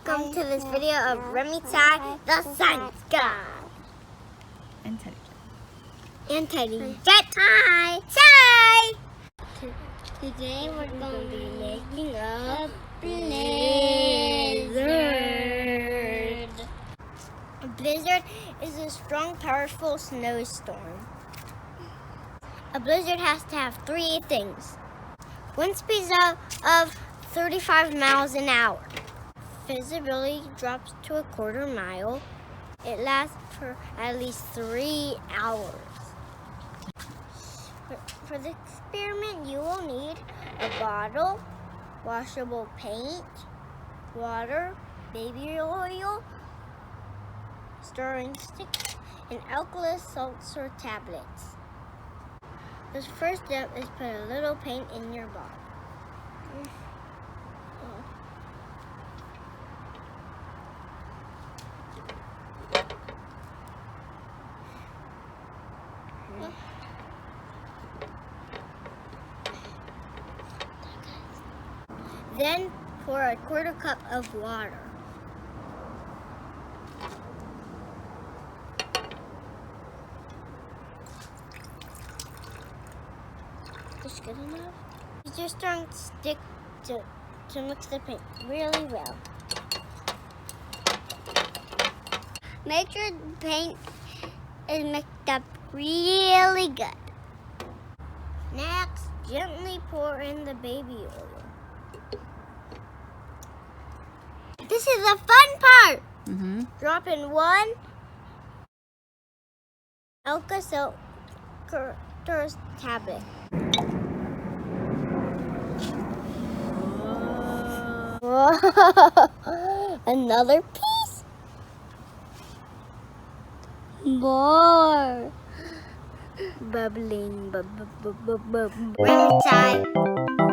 welcome to this video of Remy Teddy, the Science Guy. And Teddy Jet. And Teddy Jet. Hi. Hi. Today we're going to be making a blizzard. A blizzard is a strong, powerful snowstorm. A blizzard has to have three things. Wind speeds of 35 miles an hour. Visibility drops to a quarter mile. It lasts for at least 3 hours. For the experiment, you will need a bottle, washable paint, water, baby oil, stirring stick, and alkali salts or tablets. The first step is put a little paint in your bottle. Then pour a quarter cup of water. Is good enough? Use your strong stick to mix the paint really well. Make sure the paint is mixed up really good. Next, gently pour in the baby oil. This is the fun part! Drop in one alkali salt tablet. Another piece. More. Bubbling. Remy Teddy.